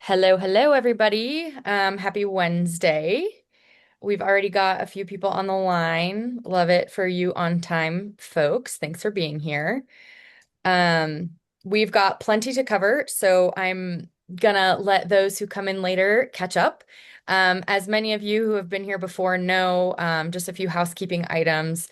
Hello, hello, everybody. Happy Wednesday. We've already got a few people on the line. Love it for you on time, folks. Thanks for being here. Um, we've got plenty to cover, so I'm gonna let those who come in later catch up. As many of you who have been here before know, just a few housekeeping items.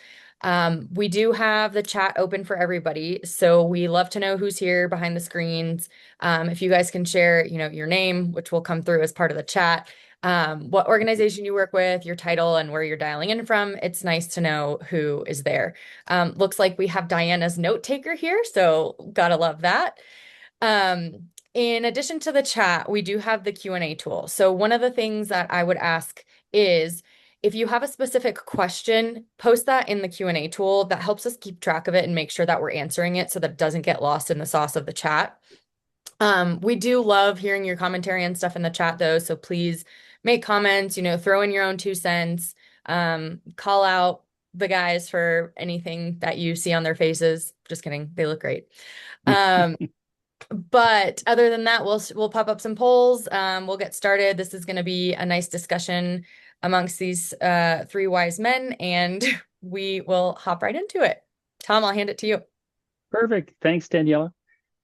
We do have the chat open for everybody, so we love to know who's here behind the screens. If you guys can share, your name, which will come through as part of the chat, what organization you work with, your title, and where you're dialing in from. It's nice to know who is there. Looks like we have Diana's note taker here, so gotta love that. In addition to the chat, we do have the Q&A tool. So one of the things that I would ask is if you have a specific question, post that in the Q&A tool. That helps us keep track of it and make sure that we're answering it so that it doesn't get lost in the sauce of the chat. We do love hearing your commentary and stuff in the chat though, so please make comments, throw in your own 2 cents, call out the guys for anything that you see on their faces. Just kidding, they look great. Um, but other than that, we'll pop up some polls. We'll get started. This is going to be a nice discussion amongst these three wise men, and we will hop right into it. Tom, I'll hand it to you. Perfect. Thanks, Daniela.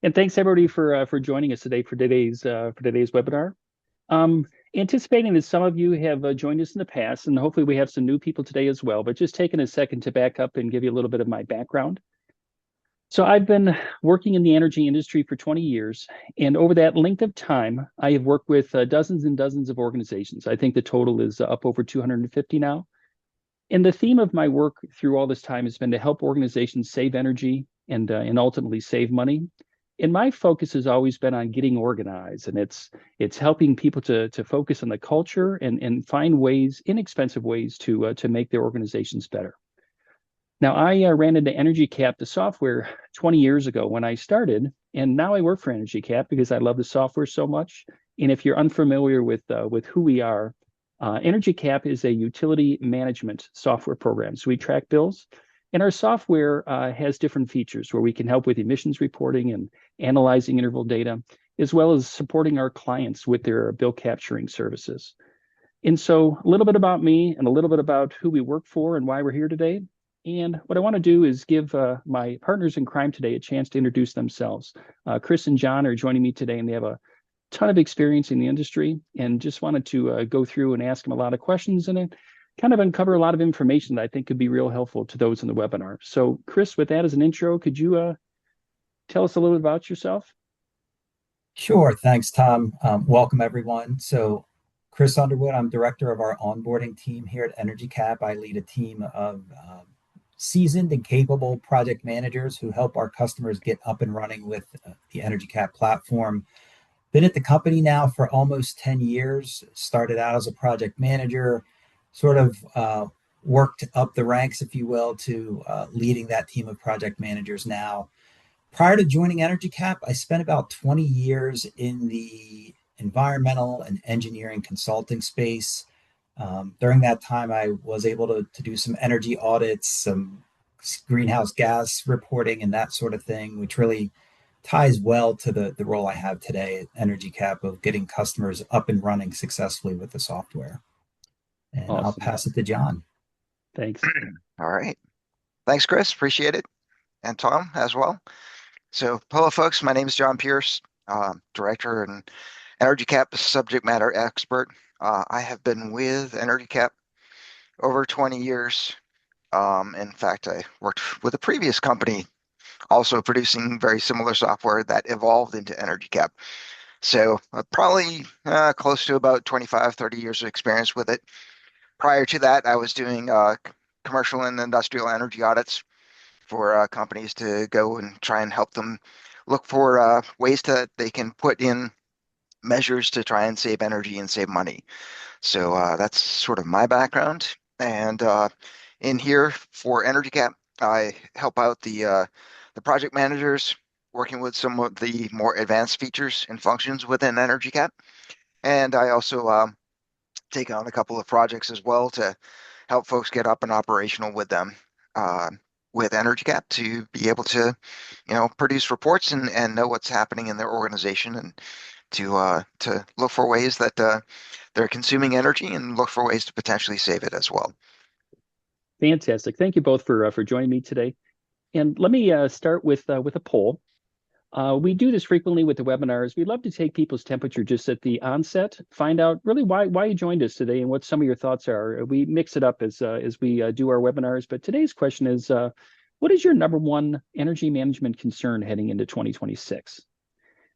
And thanks everybody for joining us today for today's webinar. Anticipating that some of you have joined us in the past, and hopefully we have some new people today as well, but just taking a second to back up and give you a little bit of my background. So I've been working in the energy industry for 20 years, and over that length of time, I have worked with dozens and dozens of organizations. I think the total is up over 250 now. And the theme of my work through all this time has been to help organizations save energy and ultimately save money. And my focus has always been on getting organized, and it's helping people to focus on the culture and find ways, inexpensive ways to make their organizations better. Now, I ran into Energy Cap, the software, 20 years ago when I started, and now I work for Energy Cap because I love the software so much. And if you're unfamiliar with who we are, Energy Cap is a utility management software program. So we track bills, and our software has different features where we can help with emissions reporting and analyzing interval data, as well as supporting our clients with their bill capturing services. And so a little bit about me and a little bit about who we work for and why we're here today. And what I want to do is give my partners in crime today a chance to introduce themselves. Chris and John are joining me today, and they have a ton of experience in the industry, and just wanted to go through and ask them a lot of questions and kind of uncover a lot of information that I think could be real helpful to those in the webinar. So, Chris, with that as an intro, could you tell us a little bit about yourself? Sure. Thanks, Tom. Welcome, everyone. So, Chris Underwood, I'm director of our onboarding team here at Energy Cap. I lead a team of seasoned and capable project managers who help our customers get up and running with the Energy Cap platform. Been at the company now for almost 10 years. Started out as a project manager, sort of worked up the ranks, if you will, to leading that team of project managers now. Prior to joining Energy Cap, I spent about 20 years in the environmental and engineering consulting space. During that time, I was able to do some energy audits, some greenhouse gas reporting, and that sort of thing, which really ties well to the role I have today at Energy Cap of getting customers up and running successfully with the software. And I'll Awesome. pass it to John. Thanks. All right. Thanks, Chris. Appreciate it. And Tom as well. So, hello, folks. My name is John Pierce, Director and Energy Cap subject matter expert. I have been with Energy Cap over 20 years. In fact, I worked with a previous company also producing very similar software that evolved into Energy Cap. So probably close to about 25, 30 years of experience with it. Prior to that, I was doing commercial and industrial energy audits for companies to go and try and help them look for ways that they can put in measures to try and save energy and save money. So that's sort of my background. And in here for Energy Cap, I help out the project managers working with some of the more advanced features and functions within Energy Cap. And I also take on a couple of projects as well to help folks get up and operational with them with Energy Cap to be able to, produce reports and know what's happening in their organization and to look for ways that they're consuming energy and look for ways to potentially save it as well. Fantastic. Thank you both for joining me today. And let me start with a poll. We do this frequently with the webinars. We'd love to take people's temperature just at the onset, find out really why you joined us today and what some of your thoughts are. We mix it up as we do our webinars, but today's question is, what is your number one energy management concern heading into 2026?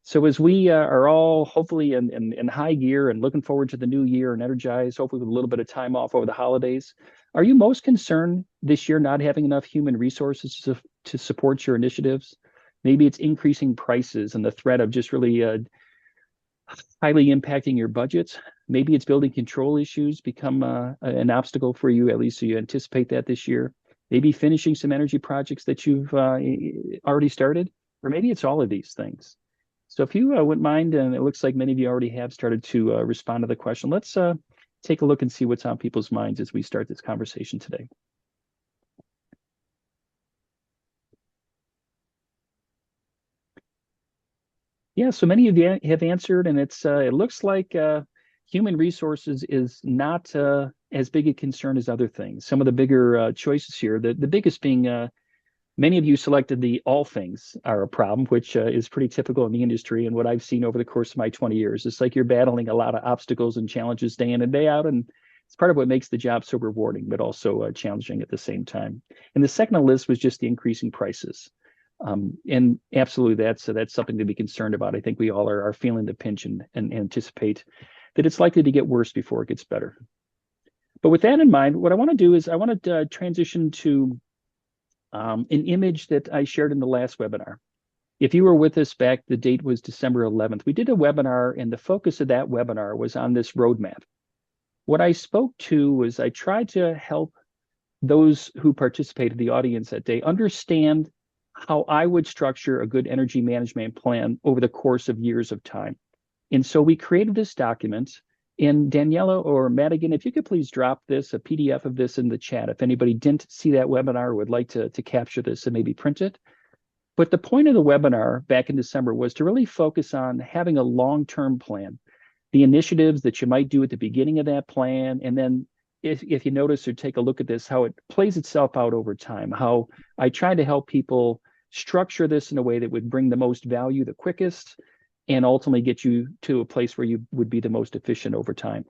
So as we are all hopefully in high gear and looking forward to the new year and energized, hopefully with a little bit of time off over the holidays, are you most concerned this year not having enough human resources to support your initiatives? Maybe it's increasing prices and the threat of just really highly impacting your budgets. Maybe it's building control issues become an obstacle for you, at least so you anticipate that this year. Maybe finishing some energy projects that you've already started, or maybe it's all of these things. So if you wouldn't mind, and it looks like many of you already have started to respond to the question, let's take a look and see what's on people's minds as we start this conversation today. Yeah, so many of you have answered, and it looks like human resources is not as big a concern as other things. Some of the bigger choices here, the biggest being many of you selected the all things are a problem, which is pretty typical in the industry and what I've seen over the course of my 20 years. It's like you're battling a lot of obstacles and challenges day in and day out, and it's part of what makes the job so rewarding, but also challenging at the same time. And the second on the list was just the increasing prices. And absolutely, that's something to be concerned about. I think we all are feeling the pinch and anticipate that it's likely to get worse before it gets better. But with that in mind, what I want to do is I want to transition to an image that I shared in the last webinar. If you were with us back, the date was December 11th. We did a webinar, and the focus of that webinar was on this roadmap. What I spoke to was I tried to help those who participated, the audience that day, understand how I would structure a good energy management plan over the course of years of time. And so we created this document. And Daniela or Madigan, if you could please drop this, a PDF of this in the chat, if anybody didn't see that webinar or would like to capture this and maybe print it. But the point of the webinar back in December was to really focus on having a long-term plan, the initiatives that you might do at the beginning of that plan, and then if you notice or take a look at this, how it plays itself out over time, how I try to help people structure this in a way that would bring the most value the quickest and ultimately get you to a place where you would be the most efficient over time.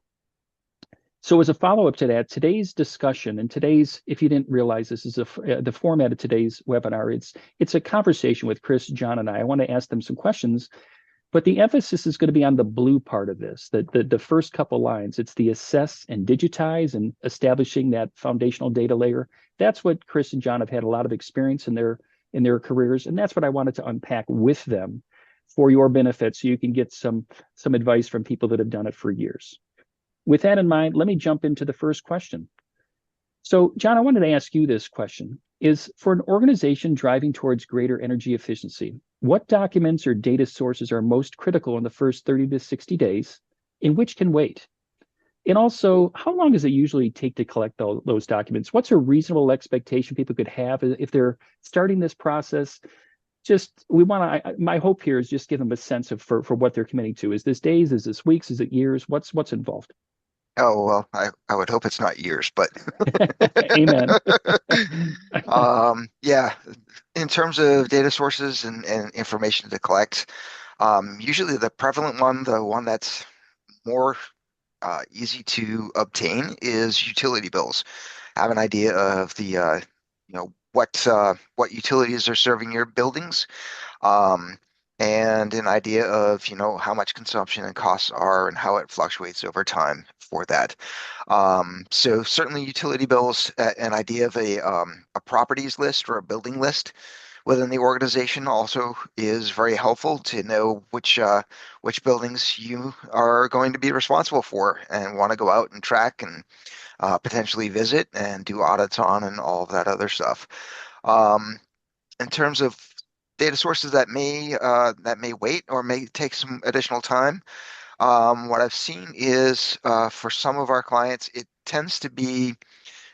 So as a follow-up to that, today's discussion and today's, if you didn't realize this is the format of today's webinar, it's a conversation with Chris, John, and I. I want to ask them some questions, but the emphasis is going to be on the blue part of this, the first couple lines. It's the assess and digitize and establishing that foundational data layer. That's what Chris and John have had a lot of experience in their careers, and that's what I wanted to unpack with them for your benefit so you can get some advice from people that have done it for years. With that in mind, let me jump into the first question. So, John, I wanted to ask you this question. Is for an organization driving towards greater energy efficiency, what documents or data sources are most critical in the first 30 to 60 days, and which can wait? And also, how long does it usually take to collect those documents? What's a reasonable expectation people could have if they're starting this process? Just my hope here is just give them a sense of for what they're committing to. Is this days? Is this weeks? Is it years? What's involved? Oh, well, I would hope it's not years, but Amen. yeah, in terms of data sources and information to collect, usually the prevalent one, the one that's more easy to obtain is utility bills. Have an idea of the what utilities are serving your buildings, um, and an idea of how much consumption and costs are and how it fluctuates over time for that. So certainly utility bills, an idea of a properties list or a building list within the organization also is very helpful to know which buildings you are going to be responsible for and want to go out and track and potentially visit and do audits on and all of that other stuff. Um, in terms of data sources that may wait or may take some additional time, what I've seen is for some of our clients, it tends to be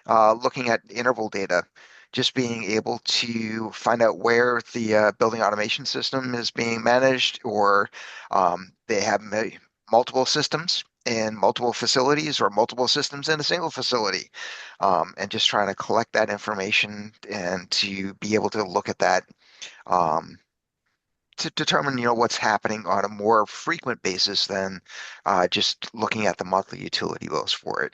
looking at interval data. just being able to find out where the building automation system is being managed, or they have multiple systems in multiple facilities or multiple systems in a single facility, and just trying to collect that information and to be able to look at that, um, to determine, what's happening on a more frequent basis than just looking at the monthly utility bills for it.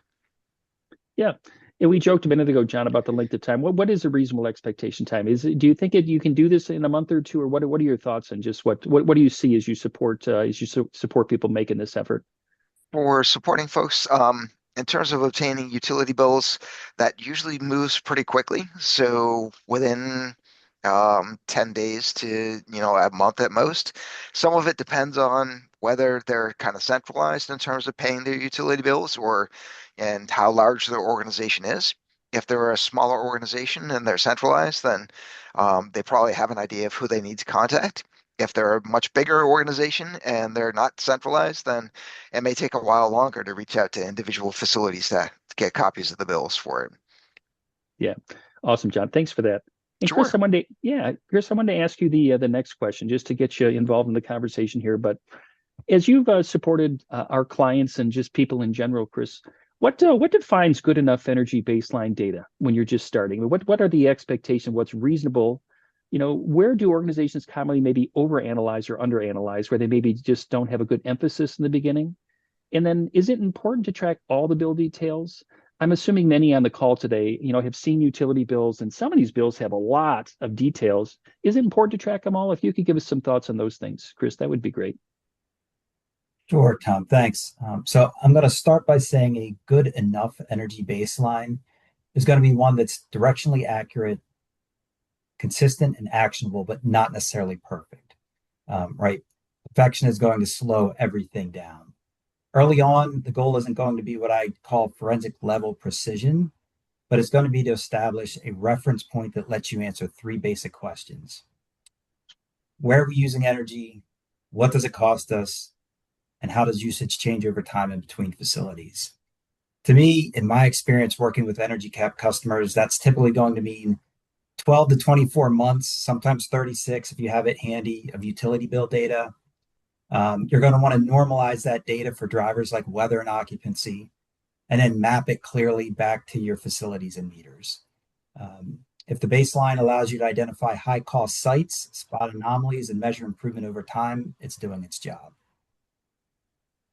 Yeah. And we joked a minute ago, John, about the length of time. What is a reasonable expectation time? Do you think you can do this in a month or two, or what are your thoughts on just what do you see as you support people making this effort? For supporting folks, in terms of obtaining utility bills, that usually moves pretty quickly. So within 10 days to, a month at most. Some of it depends on whether they're kind of centralized in terms of paying their utility bills, or and how large their organization is. If they're a smaller organization and they're centralized, then they probably have an idea of who they need to contact. If they're a much bigger organization and they're not centralized, then it may take a while longer to reach out to individual facilities to get copies of the bills for it. Yeah. Awesome, John. Thanks for that. And Sure. Chris, I wanted to ask you the next question just to get you involved in the conversation here. But as you've supported our clients and just people in general, Chris, what defines good enough energy baseline data when you're just starting? What are the expectations? What's reasonable? Where do organizations commonly maybe overanalyze or underanalyze, where they maybe just don't have a good emphasis in the beginning? And then, is it important to track all the bill details? I'm assuming many on the call today, have seen utility bills, and some of these bills have a lot of details. Is it important to track them all? If you could give us some thoughts on those things, Chris, that would be great. Sure, Tom, thanks. So I'm going to start by saying a good enough energy baseline is going to be one that's directionally accurate, consistent, and actionable, but not necessarily perfect, right? Perfection is going to slow everything down. Early on, the goal isn't going to be what I call forensic level precision, but it's going to be to establish a reference point that lets you answer three basic questions. Where are we using energy? What does it cost us? And how does usage change over time in between facilities? To me, in my experience working with energy cap customers, that's typically going to mean 12 to 24 months, sometimes 36 if you have it handy, of utility bill data. You're going to want to normalize that data for drivers like weather and occupancy, and then map it clearly back to your facilities and meters. If the baseline allows you to identify high cost sites, spot anomalies, and measure improvement over time, it's doing its job.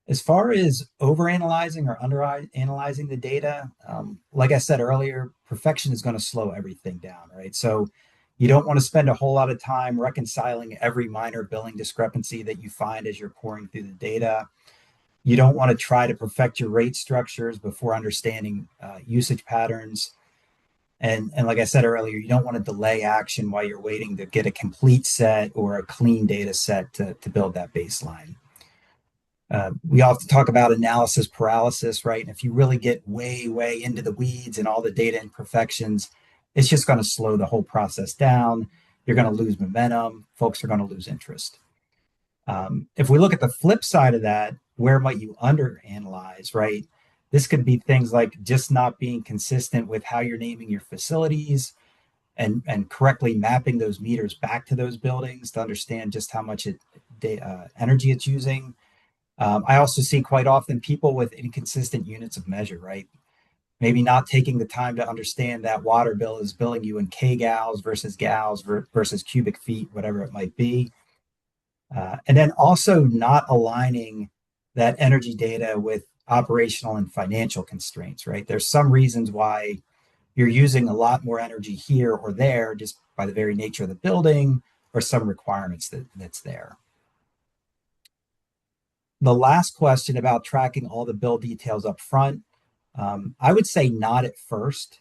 As far as overanalyzing or underanalyzing the data, like I said earlier, perfection is going to slow everything down, right? So you don't want to spend a whole lot of time reconciling every minor billing discrepancy that you find as you're pouring through the data. You don't want to try to perfect your rate structures before understanding usage patterns. And like I said earlier, you don't want to delay action while you're waiting to get a complete set or a clean data set to build that baseline. We often talk about analysis paralysis, right? And if you really get way, way into the weeds and all the data imperfections, it's just going to slow the whole process down. You're going to lose momentum. Folks are going to lose interest. If we look at the flip side of that, where might you underanalyze, right? This could be things like just not being consistent with how you're naming your facilities and correctly mapping those meters back to those buildings to understand just how much energy it's using. I also see quite often people with inconsistent units of measure, right? Maybe not taking the time to understand that water bill is billing you in kgals versus gals versus cubic feet, whatever it might be. And then also not aligning that energy data with operational and financial constraints, right? There's some reasons why you're using a lot more energy here or there just by the very nature of the building or some requirements that's there. The last question about tracking all the bill details up front, I would say not at first,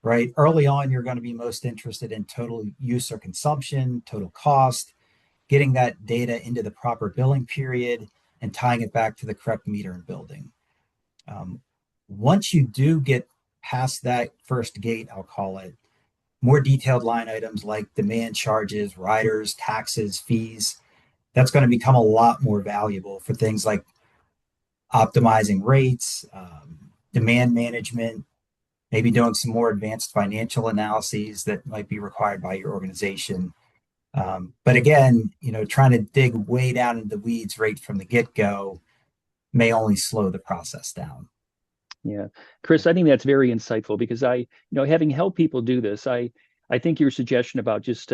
right? Early on, you're going to be most interested in total use or consumption, total cost, getting that data into the proper billing period, and tying it back to the correct meter and building. Once you do get past that first gate, I'll call it, more detailed line items like demand charges, riders, taxes, fees, that's going to become a lot more valuable for things like optimizing rates, demand management, maybe doing some more advanced financial analyses that might be required by your organization. But again, trying to dig way down into the weeds right from the get-go may only slow the process down. Yeah. Chris, I think that's very insightful because having helped people do this, I think your suggestion about just,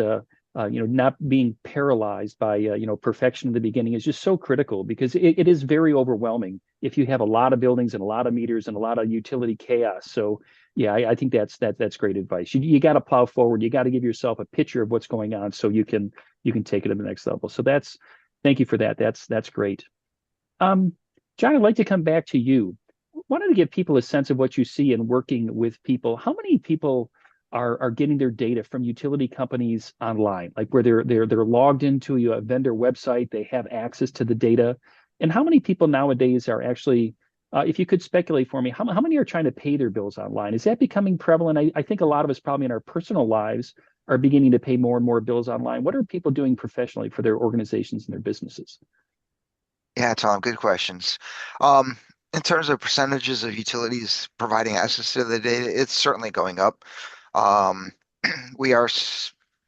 not being paralyzed by, perfection in the beginning is just so critical because it is very overwhelming if you have a lot of buildings and a lot of meters and a lot of utility chaos. So yeah, I think that's great advice. You got to plow forward. You got to give yourself a picture of what's going on so you can take it to the next level. So thank you for that. That's great. Um, John, I'd like to come back to you. Wanted to give people a sense of what you see in working with people. How many people are getting their data from utility companies online, like where they're logged into a vendor website, they have access to the data, and how many people nowadays are actually, if you could speculate for me, how many are trying to pay their bills online? Is that becoming prevalent? I think a lot of us probably in our personal lives are beginning to pay more and more bills online. What are people doing professionally for their organizations and their businesses? Yeah, Tom, good questions. Um, in terms of percentages of utilities providing access to the data, it's certainly going up. Um, we are,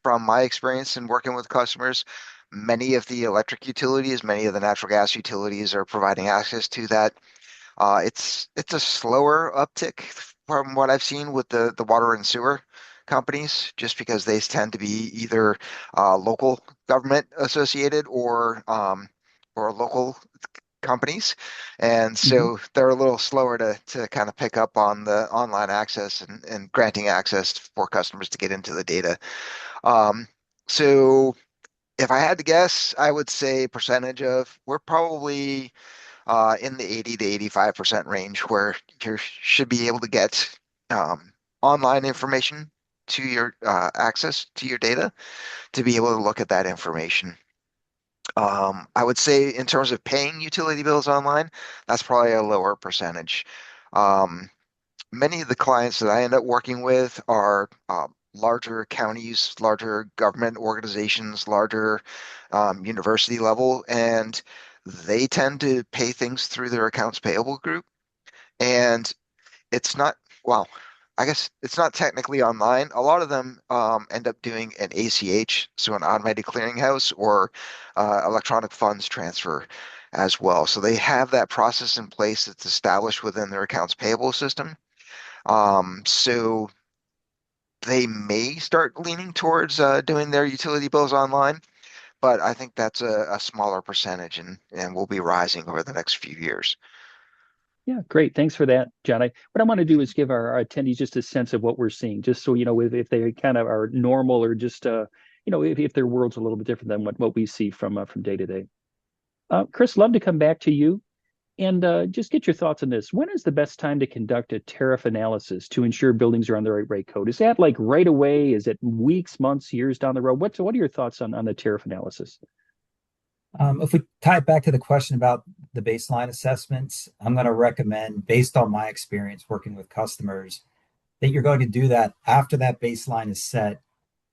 from my experience in working with customers, many of the electric utilities, many of the natural gas utilities are providing access to that. It's a slower uptick from what I've seen with the water and sewer companies, just because they tend to be either local government associated or local companies, and Hmm. so they're a little slower to kind of pick up on the online access and granting access for customers to get into the data. Um, so if I had to guess, I would say percentage of we're probably in the 80 to 85% range where you should be able to get online information to your access to your data to be able to look at that information. I would say in terms of paying utility bills online, that's probably a lower percentage. Um, Many of the clients that I end up working with are larger counties, larger government organizations, larger university level, and they tend to pay things through their accounts payable group. And it's not, well, I guess it's not technically online. A lot of them end up doing an ACH, so an automated clearinghouse or electronic funds transfer as well. So they have that process in place that's established within their accounts payable system. So they may start leaning towards doing their utility bills online, but I think that's a smaller percentage and will be rising over the next few years. Yeah, great. Thanks for that, John. What I want to do is give our attendees just a sense of what we're seeing, just so if they kind of are normal or just if their world's a little bit different than what we see from day to day. Chris, love to come back to you and just get your thoughts on this. When is the best time to conduct a tariff analysis to ensure buildings are on the right rate code? Is that like right away? Is it weeks, months, years down the road? What are your thoughts on the tariff analysis? If we tie it back to the question about the baseline assessments, I'm going to recommend, based on my experience working with customers, that you're going to do that after that baseline is set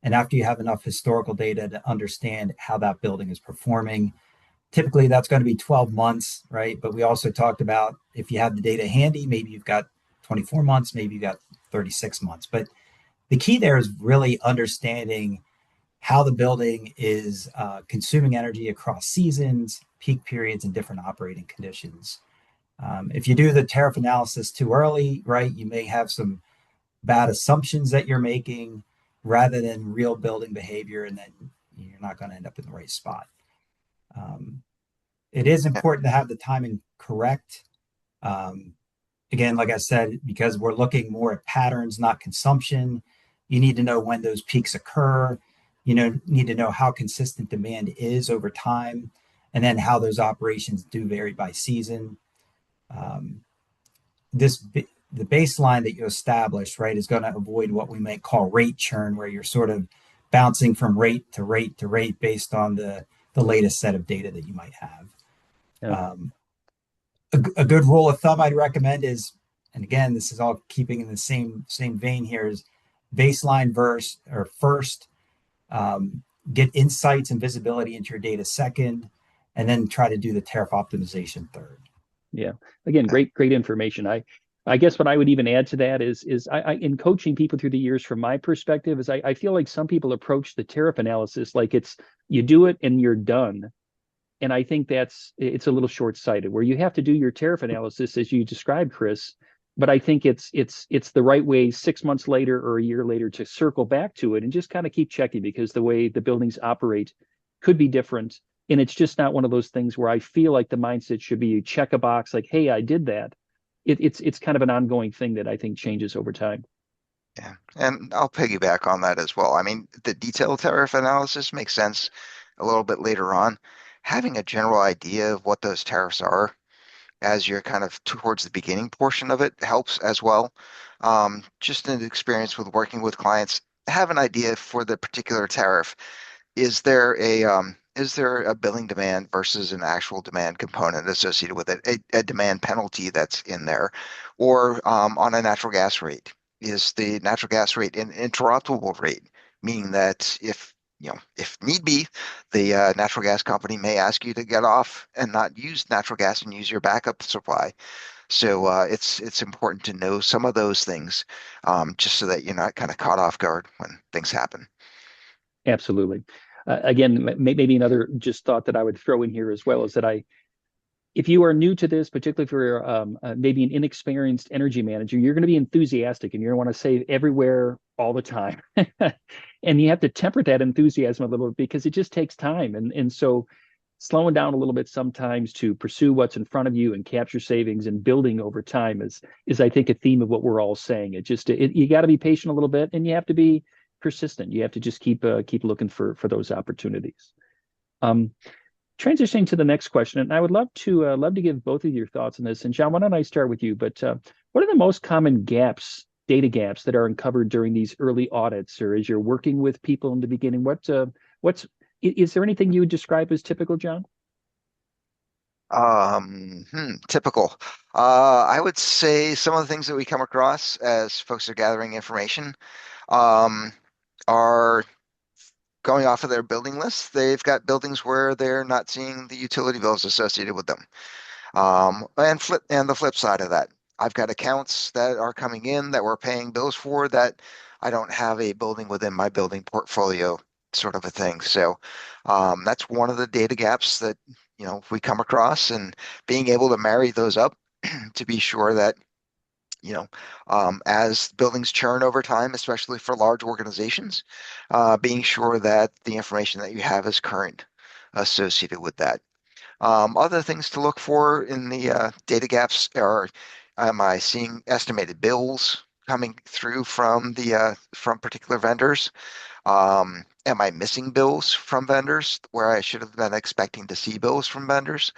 and after you have enough historical data to understand how that building is performing. Typically, that's going to be 12 months, right? But we also talked about if you have the data handy, maybe you've got 24 months, maybe you've got 36 months. But the key there is really understanding how the building is consuming energy across seasons, peak periods, and different operating conditions. If you do the tariff analysis too early, right, you may have some bad assumptions that you're making rather than real building behavior, and then you're not going to end up in the right spot. Um, it is Yeah. important to have the timing correct. Um, Again, like I said, because we're looking more at patterns, not consumption, you need to know when those peaks occur. Need to know how consistent demand is over time, and then how those operations do vary by season. Um, this the baseline that you establish, right, is going to avoid what we might call rate churn, where you're sort of bouncing from rate to rate to rate based on the latest set of data that you might have. Yeah, Um, a good rule of thumb I'd recommend is, and again, this is all keeping in the same vein here, is baseline verse or first, um, get insights and visibility into your data second, and then try to do the tariff optimization third. yeah. Again, great information. I guess what I would even add to that is in coaching people through the years from my perspective is I feel like some people approach the tariff analysis like it's you do it and you're done. And I think it's a little short-sighted where you have to do your tariff analysis as you described, Chris. But I think it's the right way 6 months later or a year later to circle back to it and just kind of keep checking because the way the buildings operate could be different. And it's just not one of those things where I feel like the mindset should be you check a box like, hey, I did that. It's kind of an ongoing thing that I think changes over time. Yeah, and I'll piggyback on that as well. I mean, the detailed tariff analysis makes sense a little bit later on. Having a general idea of what those tariffs are as you're kind of towards the beginning portion of it helps as well. Just an experience with working with clients, have an idea for the particular tariff. Is there a billing demand versus an actual demand component associated with it, a demand penalty that's in there, or on a natural gas rate? Is the natural gas rate an interruptible rate, meaning that if need be, the natural gas company may ask you to get off and not use natural gas and use your backup supply. So it's important to know some of those things, just so that you're not kind of caught off guard when things happen. Absolutely. Again, maybe another just thought that I would throw in here as well is that if you are new to this, particularly if you're maybe an inexperienced energy manager, you're going to be enthusiastic and you're going to want to save everywhere all the time. And you have to temper that enthusiasm a little bit because it just takes time. And so slowing down a little bit sometimes to pursue what's in front of you and capture savings and building over time is I think a theme of what we're all saying. You got to be patient a little bit and you have to be persistent. You have to just keep looking for those opportunities. Um, Transitioning to the next question, and I would love to give both of your thoughts on this. And John, why don't I start with you? But what are the most common gaps, data gaps that are uncovered during these early audits, or as you're working with people in the beginning? What's is there anything you would describe as typical, John? Typical. I would say some of the things that we come across as folks are gathering information um, are going off of their building list. They've got buildings where they're not seeing the utility bills associated with them. And the flip side of that, I've got accounts that are coming in that we're paying bills for that I don't have a building within my building portfolio, sort of a thing. So that's one of the data gaps that we come across, and being able to marry those up to be sure that as buildings churn over time, especially for large organizations, being sure that the information that you have is current associated with that. Other things to look for in the data gaps are, am I seeing estimated bills coming through from particular vendors? Am I missing bills from vendors where I should have been expecting to see bills from vendors?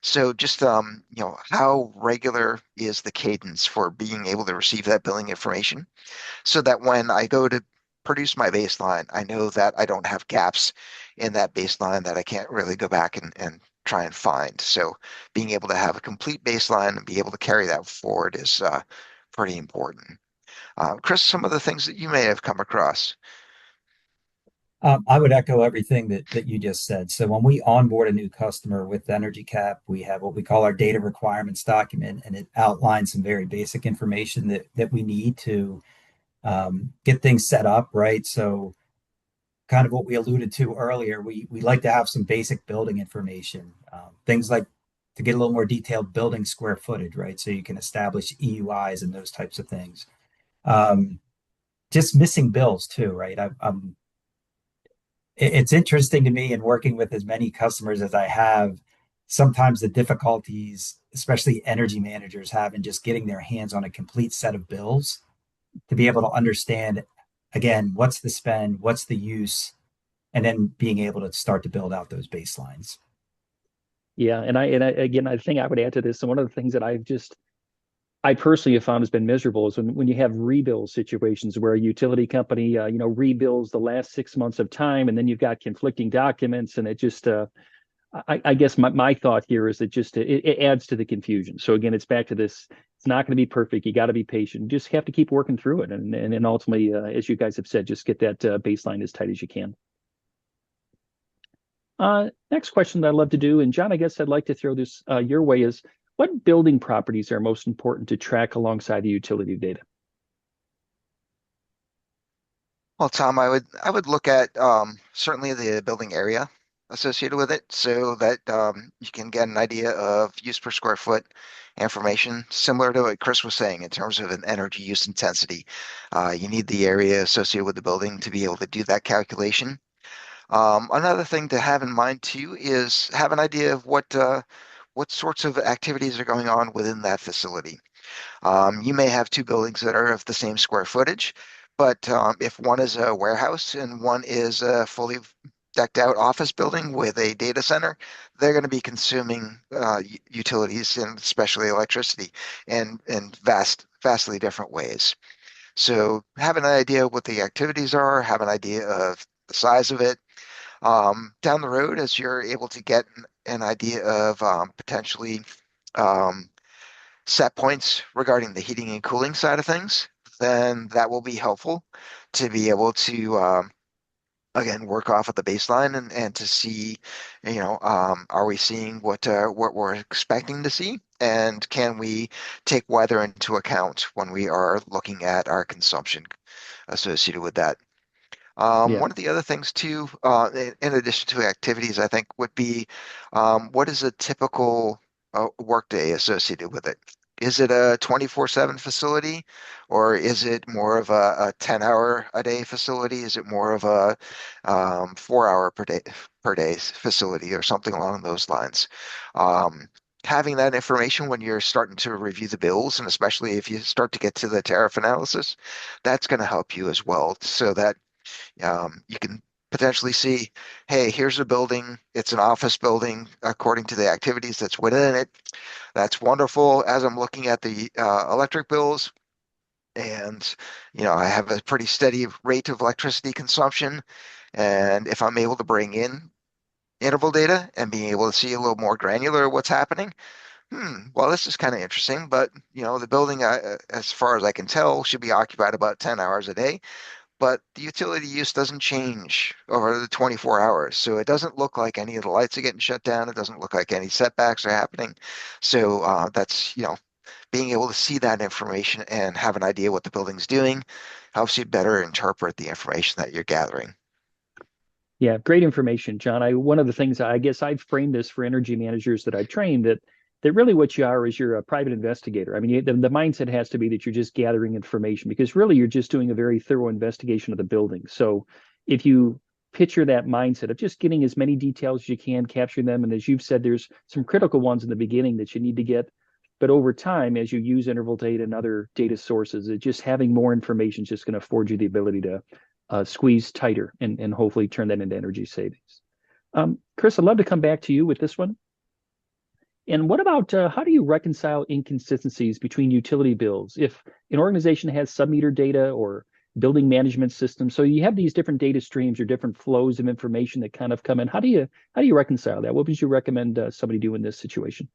So just how regular is the cadence for being able to receive that billing information so that when I go to produce my baseline, I know that I don't have gaps in that baseline that I can't really go back and try and find. So being able to have a complete baseline and be able to carry that forward is pretty important. Chris, some of the things that you may have come across. I would echo everything that you just said. So when we onboard a new customer with Energy Cap, we have what we call our data requirements document, and it outlines some very basic information that we need to get things set up, right? So kind of what we alluded to earlier, we like to have some basic building information, things like to get a little more detailed building square footage, right? So you can establish EUIs and those types of things. Um, just missing bills too, right? It's interesting to me in working with as many customers as I have, sometimes the difficulties, especially energy managers have in just getting their hands on a complete set of bills to be able to understand, again, what's the spend, what's the use, and then being able to start to build out those baselines. Yeah, again, I think I would add to this. And one of the things that I personally have found has been miserable is when you have rebill situations where a utility company, rebills the last 6 months of time, and then you've got conflicting documents, and it just, I guess my thought here is that it adds to the confusion. So again, it's back to this. It's not going to be perfect. You got to be patient. You just have to keep working through it, and ultimately, as you guys have said, just get that baseline as tight as you can. Next question that I'd love to do, and John, I guess I'd like to throw this your way is, what building properties are most important to track alongside the utility data? Well, Tom, I would look at certainly the building area associated with it, so that you can get an idea of use per square foot information, similar to what Chris was saying in terms of an energy use intensity. You need the area associated with the building to be able to do that calculation. Another thing to have in mind too is have an idea of what sorts of activities are going on within that facility. You may have two buildings that are of the same square footage, but if one is a warehouse and one is a fully decked out office building with a data center, they're going to be consuming utilities and especially electricity in vastly different ways. So have an idea of what the activities are, have an idea of the size of it. Down the road, as you're able to get an idea of potentially um, set points regarding the heating and cooling side of things, then that will be helpful to be able to again work off of the baseline and to see, are we seeing what we're expecting to see, and can we take weather into account when we are looking at our consumption associated with that. Yeah. One of the other things too, in addition to activities, I think would be what is a typical workday associated with it? Is it a 24/7 facility, or is it more of a 10-hour a day facility? Is it more of a 4 hour per day facility, or something along those lines? Um, Having that information when you're starting to review the bills, and especially if you start to get to the tariff analysis, that's going to help you as well, so that you can potentially see, hey, here's a building. It's an office building according to the activities that's within it. That's wonderful. As I'm looking at the electric bills, and I have a pretty steady rate of electricity consumption. And if I'm able to bring in interval data and being able to see a little more granular what's happening, well, this is kind of interesting. But the building, as far as I can tell, should be occupied about 10 hours a day, but the utility use doesn't change over the 24 hours. So it doesn't look like any of the lights are getting shut down. It doesn't look like any setbacks are happening. So that's, being able to see that information and have an idea what the building's doing helps you better interpret the information that you're gathering. Yeah, great information, John. One of the things I guess I've framed this for energy managers that I've trained, that really what you are is you're a private investigator. I mean, the mindset has to be that you're just gathering information, because really you're just doing a very thorough investigation of the building. So if you picture that mindset of just getting as many details as you can, capturing them, and as you've said, there's some critical ones in the beginning that you need to get. But over time, as you use interval data and other data sources, just having more information is just going to afford you the ability to squeeze tighter and hopefully turn that into energy savings. Chris, I'd love to come back to you with this one. And what about how do you reconcile inconsistencies between utility bills? If an organization has sub-meter data or building management systems, so you have these different data streams or different flows of information that kind of come in. How do you reconcile that? What would you recommend somebody do in this situation?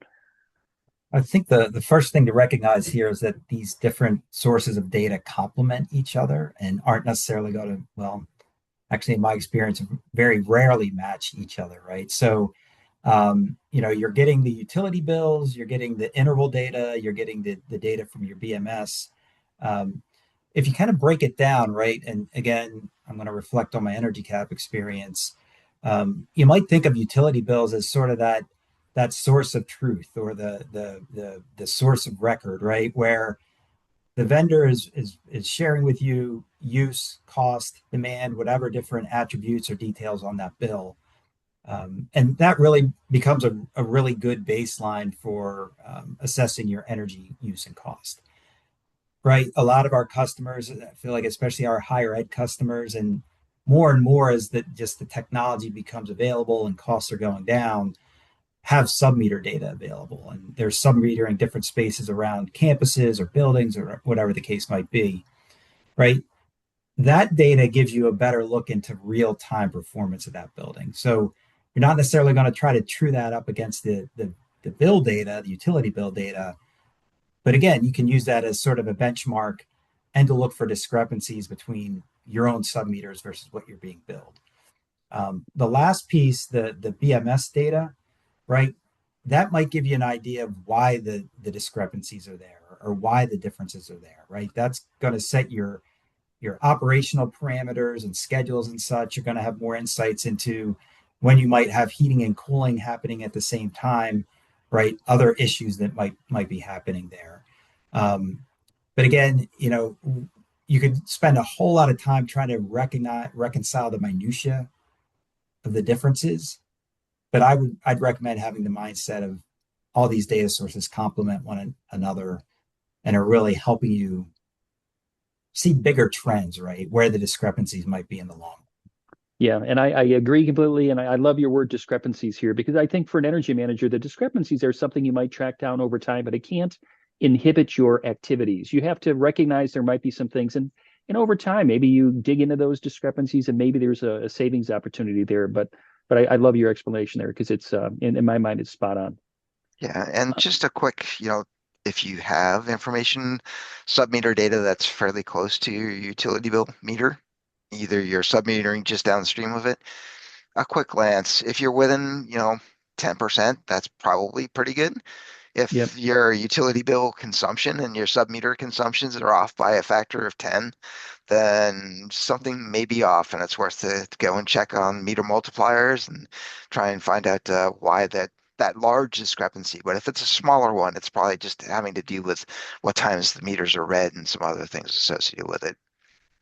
I think the first thing to recognize here is that these different sources of data complement each other and aren't necessarily going to, well, actually, in my experience, very rarely match each other, right? So, you're getting the utility bills, you're getting the interval data, you're getting the data from your BMS. Um, if you kind of break it down, right, and again, I'm going to reflect on my energy cap experience. You might think of utility bills as sort of that source of truth, or the source of record, right, where the vendor is sharing with you use, cost, demand, whatever different attributes or details on that bill. And that really becomes a really good baseline for assessing your energy use and cost. Right. A lot of our customers, I feel like, especially our higher ed customers, and more as that just the technology becomes available and costs are going down, have sub-meter data available. And there's sub-metering different spaces around campuses or buildings or whatever the case might be. Right. That data gives you a better look into real-time performance of that building. So you're not necessarily going to try to true that up against the bill data, the utility bill data. But again, you can use that as sort of a benchmark and to look for discrepancies between your own sub-meters versus what you're being billed. The last piece, the BMS data, right? that might give you an idea of why the discrepancies are there or why the differences are there, right? That's going to set your operational parameters and schedules and such. You're going to have more insights into when you might have heating and cooling happening at the same time, right? Other issues that might be happening there. But again, you could spend a whole lot of time trying to reconcile the minutia of the differences. But I'd recommend having the mindset of all these data sources complement one another and are really helping you see bigger trends, right? Where the discrepancies might be in the long. Yeah, and I agree completely. And I love your word discrepancies here because I think for an energy manager, the discrepancies are something you might track down over time, but it can't inhibit your activities. You have to recognize there might be some things. And over time, maybe you dig into those discrepancies and maybe there's a savings opportunity there. But I love your explanation there because it's in my mind, it's spot on. Yeah, and just a quick, if you have information, sub-meter data that's fairly close to your utility bill meter, either you're sub-metering just downstream of it, a quick glance, if you're within, 10%, that's probably pretty good. Yep. If your utility bill consumption and your sub-meter consumptions are off by a factor of 10, then something may be off, and it's worth to go and check on meter multipliers and try and find out why that large discrepancy. But if it's a smaller one, it's probably just having to do with what times the meters are read and some other things associated with it.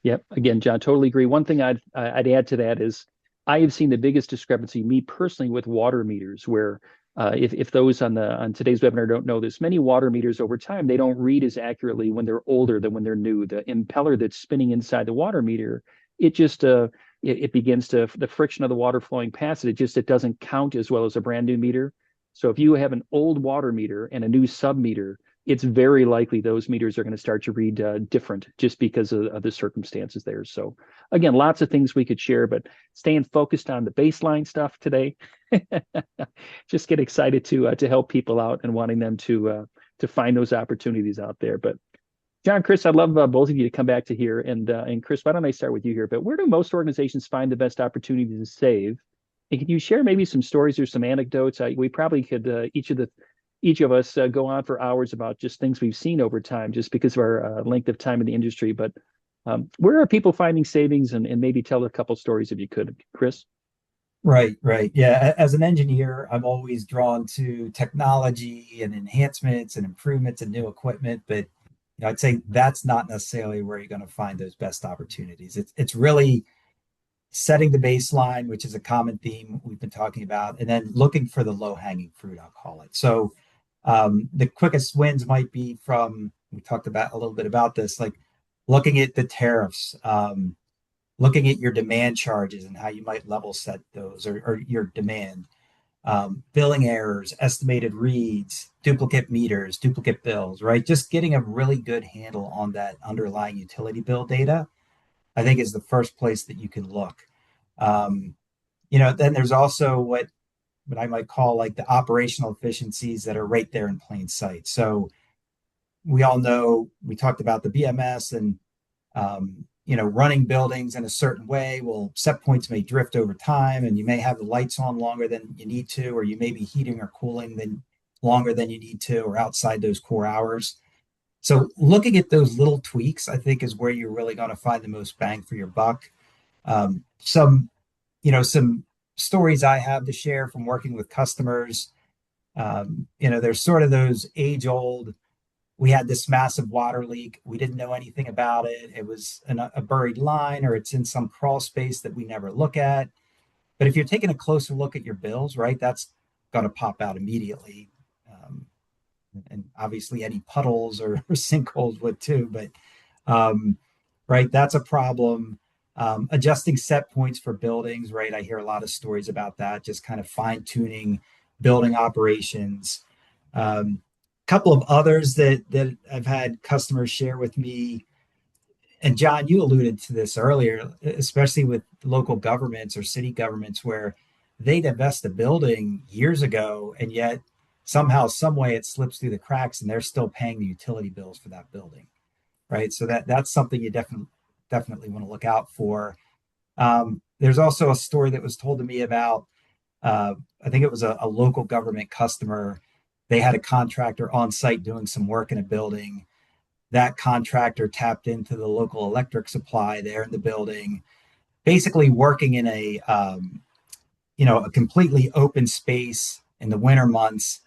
Yep. Again, John, totally agree. One thing I'd add to that is I have seen the biggest discrepancy, me personally, with water meters, where if those on today's webinar don't know this, many water meters over time they don't read as accurately when they're older than when they're new. The impeller that's spinning inside the water meter, it just it begins to the friction of the water flowing past it. It doesn't count as well as a brand new meter. So if you have an old water meter and a new sub meter, it's very likely those meters are going to start to read different just because of the circumstances there. So again, lots of things we could share, but staying focused on the baseline stuff today. Just get excited to help people out and wanting them to find those opportunities out there. But John, Chris, I'd love both of you to come back to here. And Chris, why don't I start with you here? But where do most organizations find the best opportunities to save? And can you share maybe some stories or some anecdotes? We probably could each of us go on for hours about just things we've seen over time, just because of our length of time in the industry. But where are people finding savings, and maybe tell a couple stories if you could, Chris? Right, right. Yeah, as an engineer, I'm always drawn to technology and enhancements and improvements and new equipment, but I'd say that's not necessarily where you're going to find those best opportunities. It's really setting the baseline, which is a common theme we've been talking about, and then looking for the low-hanging fruit, I'll call it. So the quickest wins might be from, we talked about a little bit about this, like looking at the tariffs, looking at your demand charges and how you might level set those or your demand, billing errors, estimated reads, duplicate meters, duplicate bills, right? Just getting a really good handle on that underlying utility bill data, I think is the first place that you can look. Um, then there's also what I might call like the operational efficiencies that are right there in plain sight. So we all know we talked about the BMS and running buildings in a certain way. Well, set points may drift over time, and you may have the lights on longer than you need to, or you may be heating or cooling than longer than you need to, or outside those core hours. So looking at those little tweaks, I think, is where you're really going to find the most bang for your buck. Some stories I have to share from working with customers. There's sort of those age old, we had this massive water leak. We didn't know anything about it. It was a buried line, or it's in some crawl space that we never look at. But if you're taking a closer look at your bills, right, that's going to pop out immediately. And obviously any puddles or sinkholes would too. But right, that's a problem. Adjusting set points for buildings, right? I hear a lot of stories about that, just kind of fine tuning building operations. Couple of others that I've had customers share with me, and John, you alluded to this earlier, especially with local governments or city governments where they divest a building years ago, and yet somehow, some way, it slips through the cracks, and they're still paying the utility bills for that building, right? So that's something you definitely want to look out for. There's also a story that was told to me about I think it was a local government customer. They had a contractor on site doing some work in a building. That contractor tapped into the local electric supply there in the building, basically working in a completely open space in the winter months.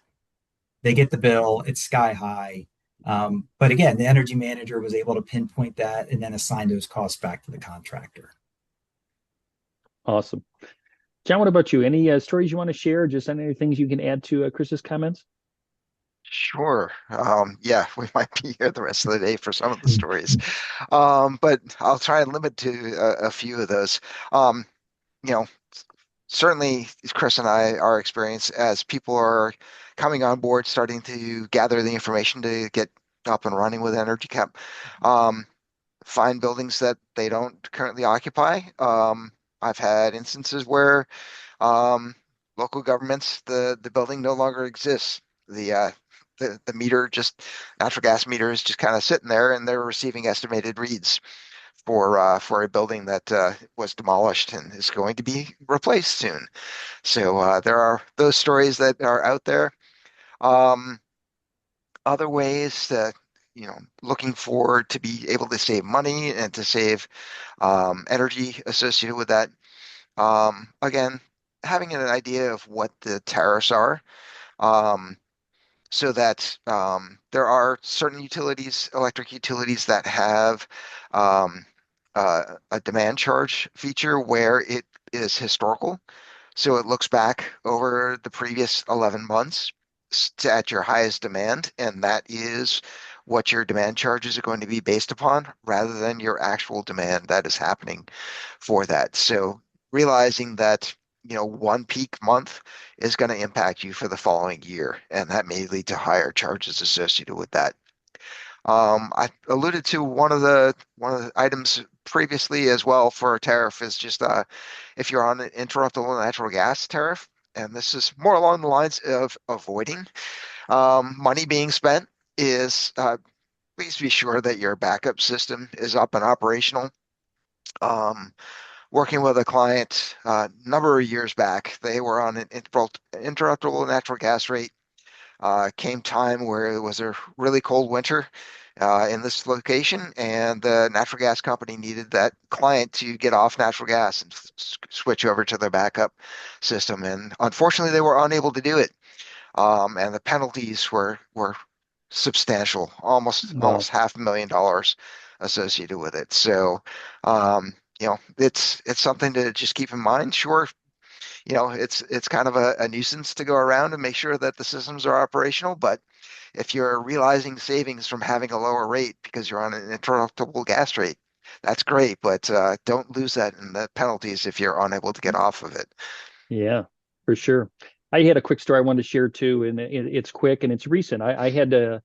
They get the bill, it's sky high. But again, the energy manager was able to pinpoint that and then assign those costs back to the contractor. Awesome. John, what about you? Any stories you want to share? Just any things you can add to Chris's comments? Sure. Yeah, we might be here the rest of the day for some of the stories. But I'll try and limit to a few of those. Um, you know, certainly Chris and I, our experience as people are coming on board, starting to gather the information to get up and running with Energy Cap, um, find buildings that they don't currently occupy. I've had instances where um, local governments, the building no longer exists. The meter just natural gas meter is just kind of sitting there, and they're receiving estimated reads for a building that was demolished and is going to be replaced soon. So there are those stories that are out there. Um, Other ways that looking forward to be able to save money and to save energy associated with that. Again, having an idea of what the tariffs are, um, so that there are certain utilities, electric utilities, that have a demand charge feature where it is historical. So it looks back over the previous 11 months at your highest demand, and that is what your demand charges are going to be based upon rather than your actual demand that is happening for that. So realizing that, one peak month is going to impact you for the following year, and that may lead to higher charges associated with that. I alluded to one of the items previously as well for a tariff is just if you're on an interruptible natural gas tariff, and this is more along the lines of avoiding money being spent, is please be sure that your backup system is up and operational. Um, Working with a client a number of years back, they were on an interruptible natural gas rate. Came time where it was a really cold winter in this location, and the natural gas company needed that client to get off natural gas and switch over to their backup system. And unfortunately, they were unable to do it. And the penalties were substantial, almost Wow. almost $500,000 associated with it. So, it's something to just keep in mind. Sure, it's kind of a nuisance to go around and make sure that the systems are operational. But if you're realizing savings from having a lower rate because you're on an interruptible gas rate, that's great. But don't lose that in the penalties if you're unable to get off of it. Yeah, for sure. I had a quick story I wanted to share too, and it's quick and it's recent. I had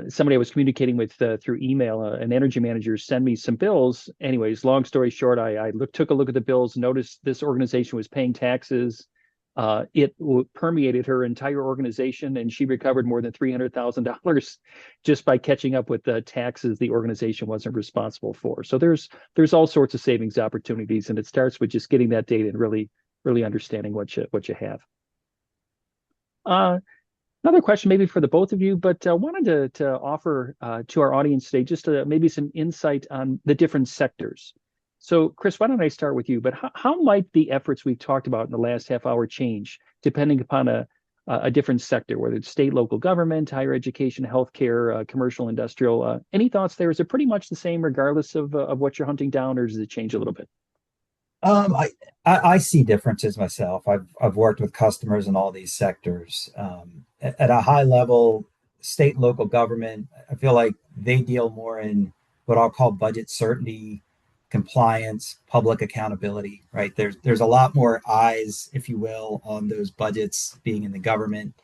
somebody I was communicating with through email, an energy manager, send me some bills. Anyways, long story short, I took a look at the bills, noticed this organization was paying taxes. It permeated her entire organization, and she recovered more than $300,000 just by catching up with the taxes the organization wasn't responsible for. So there's all sorts of savings opportunities, and it starts with just getting that data and really understanding what you have. Uh, Another question, maybe for the both of you, but wanted to offer to our audience today just maybe some insight on the different sectors. So, Chris, why don't I start with you? But how might the efforts we've talked about in the last half hour change depending upon a different sector, whether it's state, local government, higher education, healthcare, commercial, industrial? Any thoughts there? Is it pretty much the same regardless of what you're hunting down, or does it change a little bit? Um, I, I see differences myself. I've worked with customers in all these sectors. At a high level, state and local government, I feel like they deal more in what I'll call budget certainty, compliance, public accountability, right? There's a lot more eyes, if you will, on those budgets being in the government.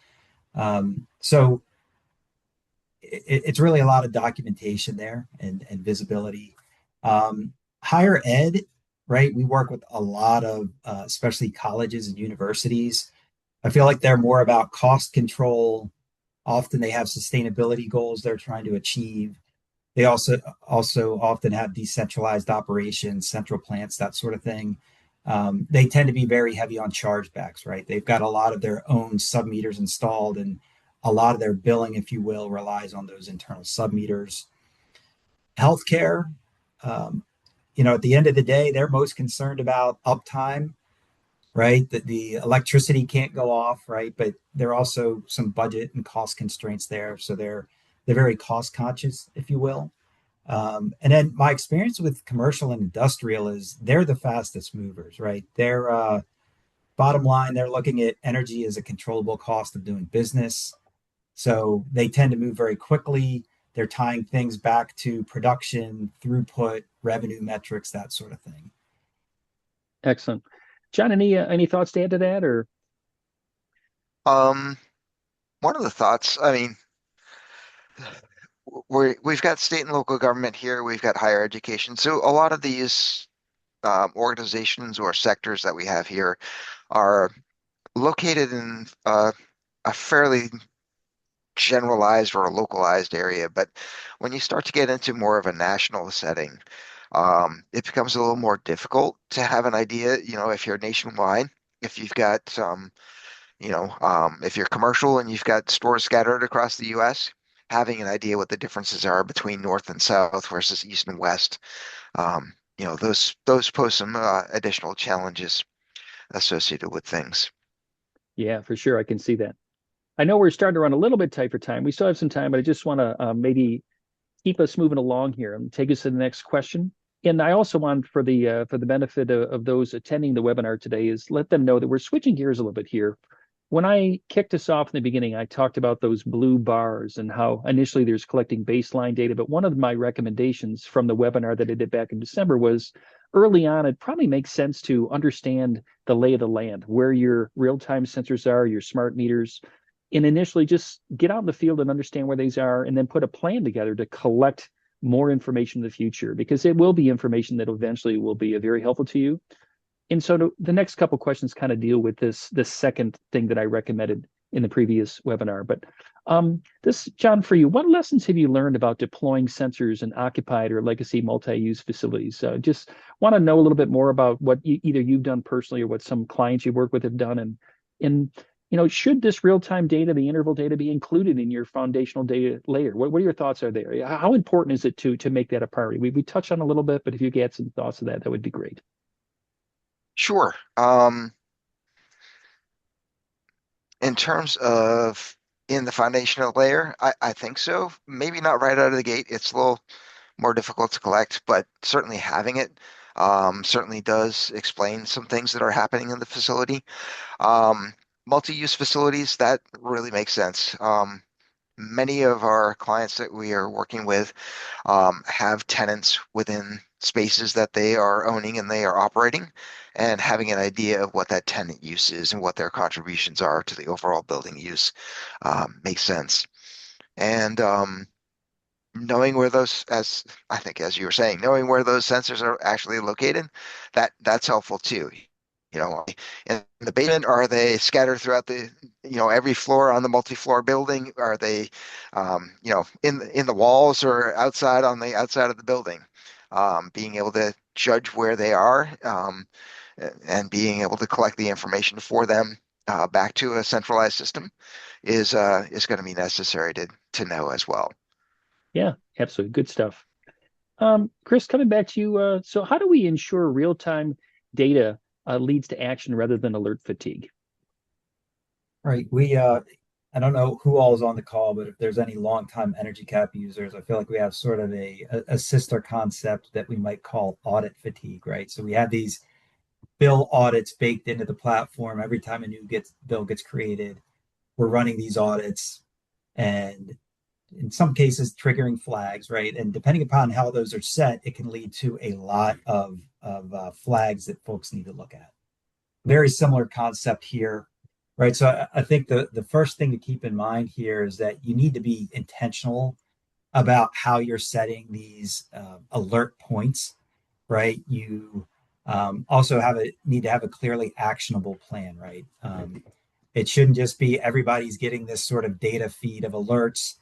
So it's really a lot of documentation there and visibility. Higher ed, right? We work with a lot of, especially colleges and universities. I feel like they're more about cost control. Often they have sustainability goals they're trying to achieve. They also often have decentralized operations, central plants, that sort of thing. They tend to be very heavy on chargebacks, right? They've got a lot of their own sub-meters installed, and a lot of their billing, if you will, relies on those internal sub-meters. Healthcare, um, at the end of the day, they're most concerned about uptime, right? That the electricity can't go off, right? But there are also some budget and cost constraints there, so they're very cost conscious, if you will. And then my experience with commercial and industrial is they're the fastest movers, right? They're bottom line, they're looking at energy as a controllable cost of doing business. So they tend to move very quickly. They're tying things back to production, throughput, revenue metrics, that sort of thing. Excellent. John, any thoughts to add to that, or? Um, One of the thoughts, I mean, we've got state and local government here, we've got higher education. So a lot of these organizations or sectors that we have here are located in a fairly generalized or a localized area. But when you start to get into more of a national setting, it becomes a little more difficult to have an idea, if you're nationwide, if you've got if you're commercial and you've got stores scattered across the US, having an idea what the differences are between North and South versus East and West, those pose some additional challenges associated with things. Yeah, for sure. I can see that. I know we're starting to run a little bit tight for time. We still have some time, but I just want to maybe keep us moving along here and take us to the next question. And I also want, for the benefit of those attending the webinar today, is let them know that we're switching gears a little bit here. When I kicked us off in the beginning, I talked about those blue bars and how initially there's collecting baseline data. But one of my recommendations from the webinar that I did back in December was early on, it probably makes sense to understand the lay of the land, where your real-time sensors are, your smart meters, and initially just get out in the field and understand where these are, and then put a plan together to collect more information in the future, because it will be information that eventually will be very helpful to you. And so the next couple questions kind of deal with this second thing that I recommended in the previous webinar. But this, John, for you, what lessons have you learned about deploying sensors in occupied or legacy multi-use facilities? Just want to know a little bit more about what either you've done personally or what some clients you work with have done, and should this real-time data, the interval data, be included in your foundational data layer? What are your thoughts are there? How important is it to make that a priority? We touched on a little bit, but if you could add some thoughts to that, that would be great. Sure. In terms of in the foundational layer, I think so. Maybe not right out of the gate. It's a little more difficult to collect, but certainly having it certainly does explain some things that are happening in the facility. Um, Multi-use facilities, that really makes sense. Many of our clients that we are working with have tenants within spaces that they are owning and they are operating, and having an idea of what that tenant use is and what their contributions are to the overall building use makes sense. And knowing where those, as I think, as you were saying, knowing where those sensors are actually located, that's helpful too. In the basement, are they scattered throughout every floor on the multi-floor building? Are they, in the walls or outside on the outside of the building? Being able to judge where they are, and being able to collect the information for them back to a centralized system is going to be necessary to know as well. Yeah, absolutely. Good stuff. Chris, coming back to you. So how do we ensure real-time data leads to action rather than alert fatigue? Right. I don't know who all is on the call, but if there's any longtime Energy Cap users, I feel like we have sort of a sister concept that we might call audit fatigue, right? So we have these bill audits baked into the platform. Every time a new bill gets created, we're running these audits, and in some cases triggering flags, right? And depending upon how those are set, it can lead to a lot of flags that folks need to look at. Very similar concept here, right? So I think the first thing to keep in mind here is that you need to be intentional about how you're setting these alert points, right? You also need to have a clearly actionable plan, right? It shouldn't just be everybody's getting this sort of data feed of alerts.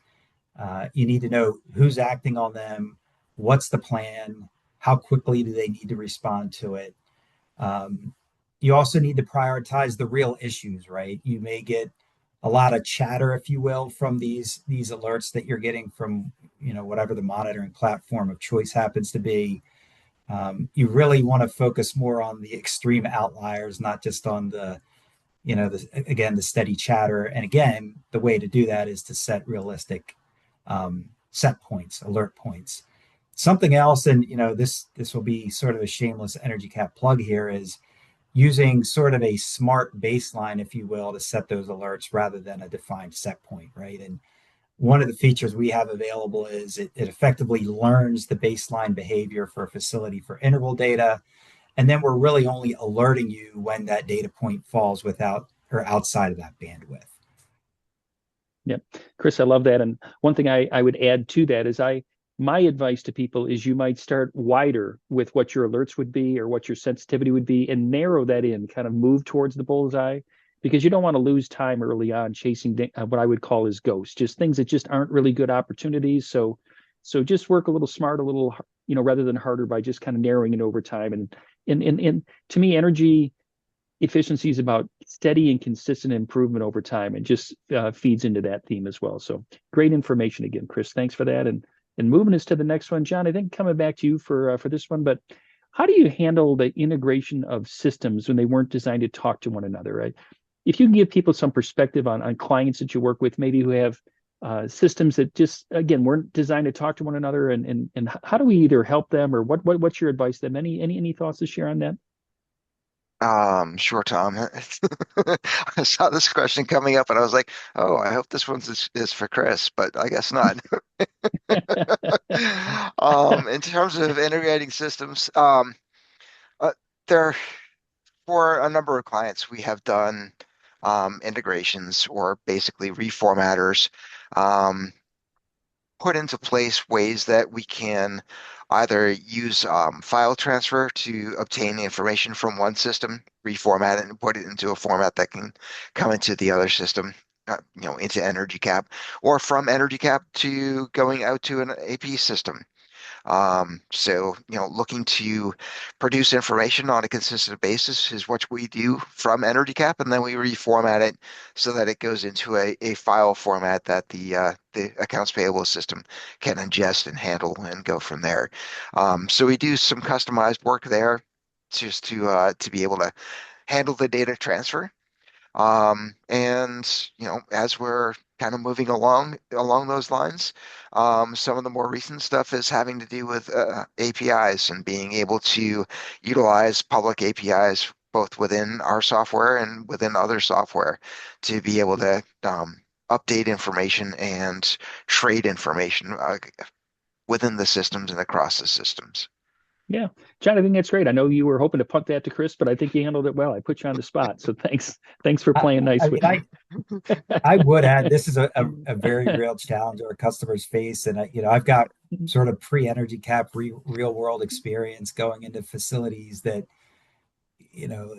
You need to know who's acting on them, what's the plan, how quickly do they need to respond to it. You also need to prioritize the real issues, right? You may get a lot of chatter, if you will, from these alerts that you're getting from whatever the monitoring platform of choice happens to be. You really want to focus more on the extreme outliers, not just on again, the steady chatter. And again, the way to do that is to set realistic set points, alert points. Something else, and this will be sort of a shameless Energy Cap plug here, is using sort of a smart baseline, if you will, to set those alerts rather than a defined set point, right? And one of the features we have available is it effectively learns the baseline behavior for a facility for interval data. And then we're really only alerting you when that data point falls without or outside of that bandwidth. Yep. Chris, I love that. And one thing I would add to that is my advice to people is you might start wider with what your alerts would be or what your sensitivity would be and narrow that in, kind of move towards the bullseye, because you don't want to lose time early on chasing what I would call as ghosts, just things that just aren't really good opportunities. So just work a little smart, a little, rather than harder, by just kind of narrowing it over time. And to me, energy efficiency is about steady and consistent improvement over time, and just feeds into that theme as well. So great information again, Chris. Thanks for that. And moving us to the next one, John, I think coming back to you for this one, but how do you handle the integration of systems when they weren't designed to talk to one another, right? If you can give people some perspective on clients that you work with, maybe who have systems that just, again, weren't designed to talk to one another, and how do we either help them, or what's your advice to them? Any thoughts to share on that? Sure, Tom. I saw this question coming up and I was like, oh, I hope this is for Chris, but I guess not. In terms of integrating systems, uh, there for a number of clients, we have done integrations or basically reformatters, um, put into place ways that we can either use file transfer to obtain information from one system, reformat it, and put it into a format that can come into the other system, into Energy Cap, or from Energy Cap to going out to an AP system. So, looking to produce information on a consistent basis is what we do from Energy Cap, and then we reformat it so that it goes into a file format that the accounts payable system can ingest and handle and go from there. So we do some customized work there just to be able to handle the data transfer. And as we're kind of moving along those lines, some of the more recent stuff is having to do with APIs and being able to utilize public APIs both within our software and within other software to be able to update information and trade information within the systems and across the systems. Yeah, John, I think that's great. I know you were hoping to punt that to Chris, but I think you handled it well. I put you on the spot, so thanks for I, playing nice I with mean, me. I would add this is a very real challenge our customers face, and I've got sort of pre-Energy Cap real world experience going into facilities that you know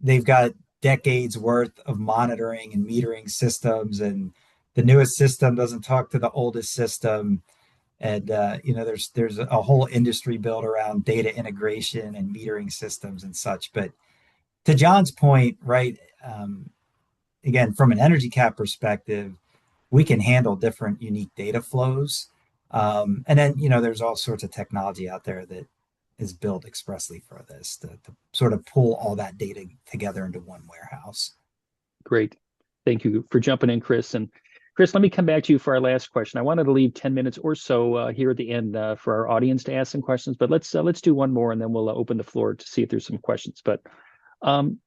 they've got decades worth of monitoring and metering systems, and the newest system doesn't talk to the oldest system. And there's a whole industry built around data integration and metering systems and such. But to John's point, right? Again, from an Energy Cap perspective, we can handle different unique data flows. And then, there's all sorts of technology out there that is built expressly for this to sort of pull all that data together into one warehouse. Great. Thank you for jumping in, Chris. And Chris, let me come back to you for our last question. I wanted to leave 10 minutes or so here at the end for our audience to ask some questions, but let's do one more, and then we'll open the floor to see if there's some questions. But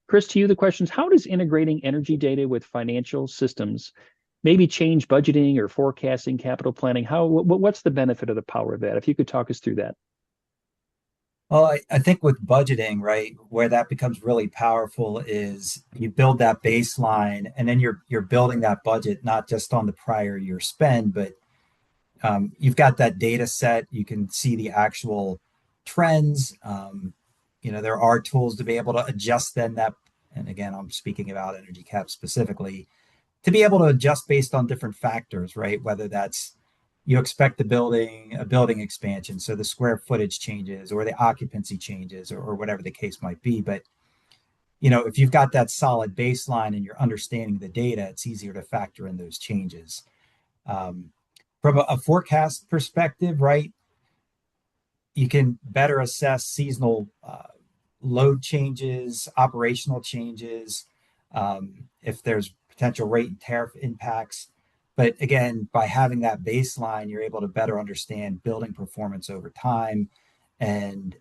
Chris, to you, the questions: how does integrating energy data with financial systems maybe change budgeting or forecasting, capital planning? What's the benefit of the power of that? If you could talk us through that. Well, I think with budgeting, right, where that becomes really powerful is you build that baseline, and then you're building that budget not just on the prior year spend, but you've got that data set. You can see the actual trends. There are tools to be able to adjust then that, and again, I'm speaking about Energy Cap specifically, to be able to adjust based on different factors, right? Whether that's you expect a building expansion, so the square footage changes or the occupancy changes or whatever the case might be. But if you've got that solid baseline and you're understanding the data, it's easier to factor in those changes. Um, from a forecast perspective, right, you can better assess seasonal load changes, operational changes, if there's potential rate and tariff impacts. But again, by having that baseline, you're able to better understand building performance over time and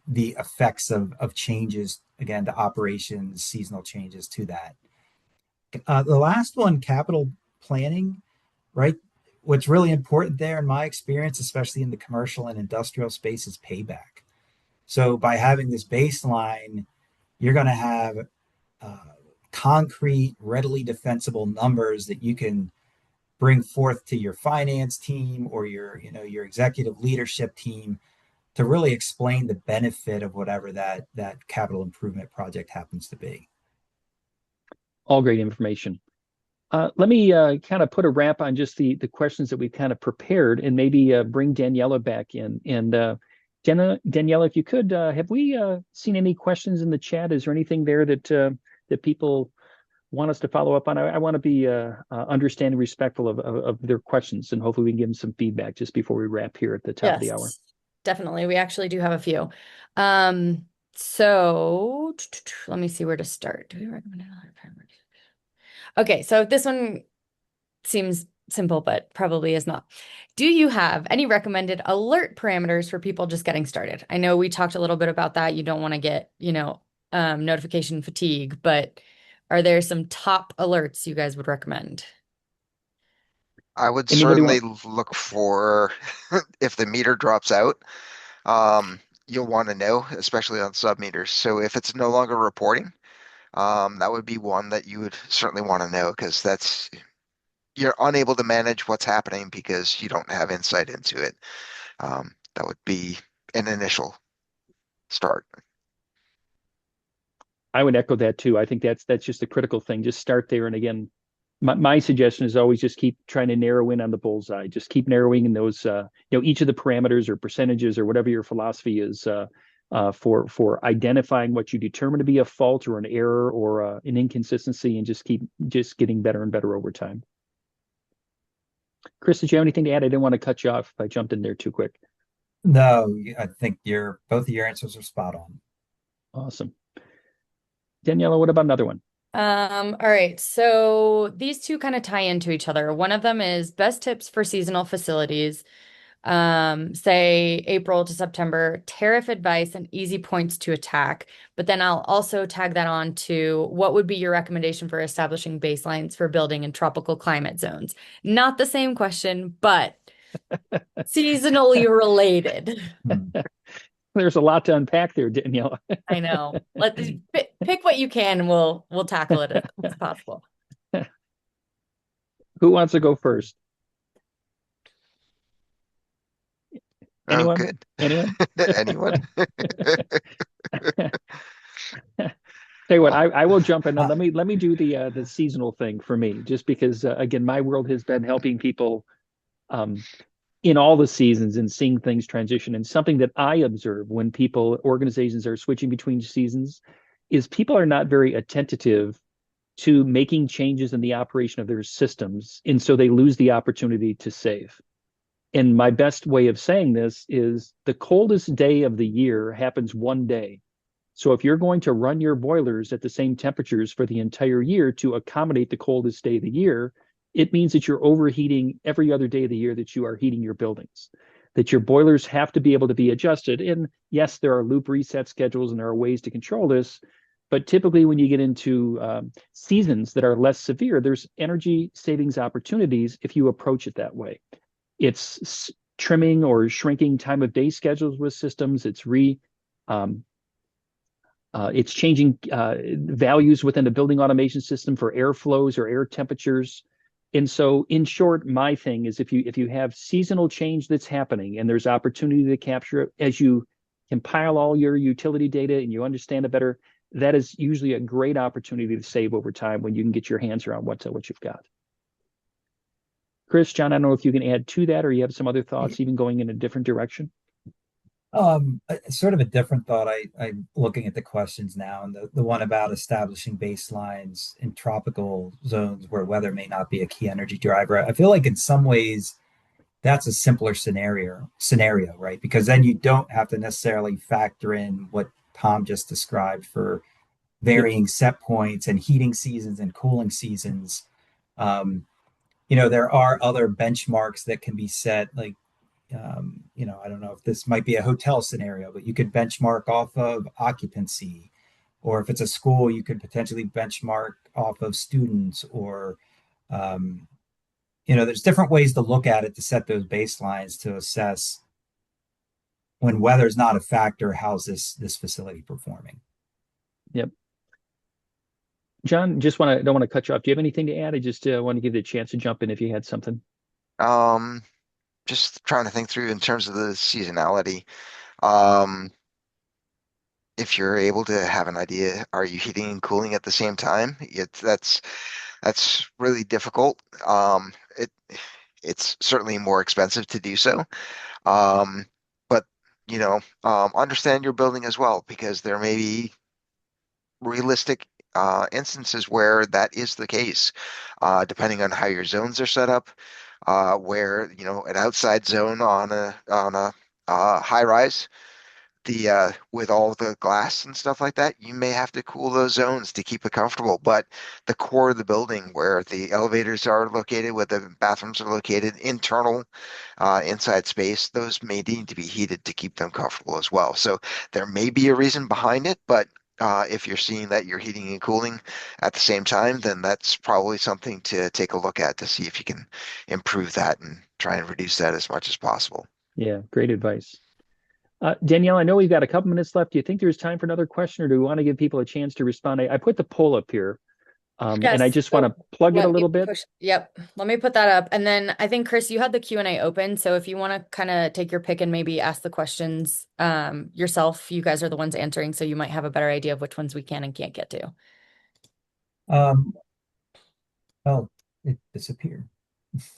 the effects of changes, again, to operations, seasonal changes to that. The last one, capital planning, right? What's really important there, in my experience, especially in the commercial and industrial space, is payback. So by having this baseline, you're going to have uh, concrete, readily defensible numbers that you can bring forth to your finance team or your executive leadership team to really explain the benefit of whatever that capital improvement project happens to be. All great information. Let me kind of put a wrap on just the questions that we've kind of prepared, and maybe bring Daniela back in. And Daniela, if you could, have we seen any questions in the chat? Is there anything there that people want us to follow up on? I want to be understanding, respectful of their questions, and hopefully we can give them some feedback just before we wrap here at the top of the hour. Yes, definitely. We actually do have a few. So let me see where to start. Do we recommend another parameter? Okay, so this one seems simple, but probably is not. Do you have any recommended alert parameters for people just getting started? I know we talked a little bit about that. You don't want to get, notification fatigue, but are there some top alerts you guys would recommend? I would Anybody certainly want? look for if the meter drops out, you'll want to know, especially on sub meters. So if it's no longer reporting, that would be one that you would certainly want to know because you're unable to manage what's happening because you don't have insight into it. That would be an initial start. I would echo that too. I think that's just a critical thing. Just start there, and again, my suggestion is always just keep trying to narrow in on the bullseye. Just keep narrowing in those, each of the parameters or percentages or whatever your philosophy is for identifying what you determine to be a fault or an error or an inconsistency, and just keep getting better and better over time. Chris, did you have anything to add? I didn't want to cut you off if I jumped in there too quick. No, I think both of your answers are spot on. Awesome. Daniela, what about another one? All right. So these two kind of tie into each other. One of them is best tips for seasonal facilities. Say April to September, tariff advice and easy points to attack. But then I'll also tag that on to what would be your recommendation for establishing baselines for building in tropical climate zones? Not the same question, but seasonally related. There's a lot to unpack there, Daniela. I know. Let's pick what you can and we'll tackle it as much as possible. Who wants to go first? Oh, Anyone? good. Anyone? Anyone? Tell you what, I will jump in. Let me do the seasonal thing for me, just because again, my world has been helping people in all the seasons and seeing things transition. And something that I observe when organizations are switching between seasons is people are not very attentive to making changes in the operation of their systems. And so they lose the opportunity to save. And my best way of saying this is the coldest day of the year happens one day. So if you're going to run your boilers at the same temperatures for the entire year to accommodate the coldest day of the year, it means that you're overheating every other day of the year that you are heating your buildings, that your boilers have to be able to be adjusted. And yes, there are loop reset schedules and there are ways to control this. But typically when you get into seasons that are less severe, there's energy savings opportunities if you approach it that way. It's trimming or shrinking time of day schedules with systems. It's changing values within the building automation system for air flows or air temperatures. And so, in short, my thing is if you have seasonal change that's happening and there's opportunity to capture it as you compile all your utility data and you understand it better, that is usually a great opportunity to save over time when you can get your hands around what you've got. Chris, John, I don't know if you can add to that or you have some other thoughts, even going in a different direction. Sort of a different thought. I'm looking at the questions now, and the one about establishing baselines in tropical zones where weather may not be a key energy driver. I feel like in some ways that's a simpler scenario, right? Because then you don't have to necessarily factor in what Tom just described for Yep. varying set points and heating seasons and cooling seasons. Um, there are other benchmarks that can be set, like I don't know if this might be a hotel scenario, but you could benchmark off of occupancy, or if it's a school, you could potentially benchmark off of students, or um, there's different ways to look at it to set those baselines to assess when weather's not a factor, how's this facility performing? Yep. John, don't want to cut you off. Do you have anything to add? I just want to give you a chance to jump in if you had something. Um, just trying to think through in terms of the seasonality. Um, if you're able to have an idea, are you heating and cooling at the same time? That's really difficult. It's certainly more expensive to do so. Um, but understand your building as well, because there may be realistic instances where that is the case, depending on how your zones are set up. Where an outside zone on a high rise, the with all the glass and stuff like that, you may have to cool those zones to keep it comfortable. But the core of the building, where the elevators are located, where the bathrooms are located, internal inside space, those may need to be heated to keep them comfortable as well. So there may be a reason behind it, but if you're seeing that you're heating and cooling at the same time, then that's probably something to take a look at to see if you can improve that and try and reduce that as much as possible. Yeah, great advice. Danielle, I know we've got a couple minutes left. Do you think there's time for another question, or do we want to give people a chance to respond? I put the poll up here, and I Yes. just want So to plug it a let me little bit. push. Yep. Let me put that up. And then I think, Chris, you had the Q&A open. So if you want to kind of take your pick and maybe ask the questions yourself, you guys are the ones answering. So you might have a better idea of which ones we can and can't get to. Um, oh, it disappeared.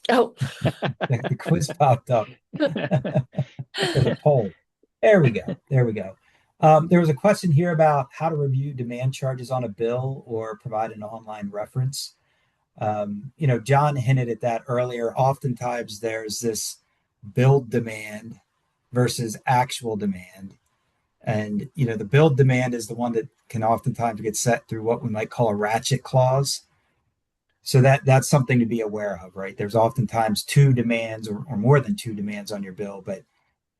Oh, The quiz popped up. Or the poll. There we go. There we go. There was a question here about how to review demand charges on a bill or provide an online reference. John hinted at that earlier. Oftentimes there's this build demand versus actual demand. And, the build demand is the one that can oftentimes get set through what we might call a ratchet clause. So that's something to be aware of, right? There's oftentimes two demands or more than two demands on your bill, but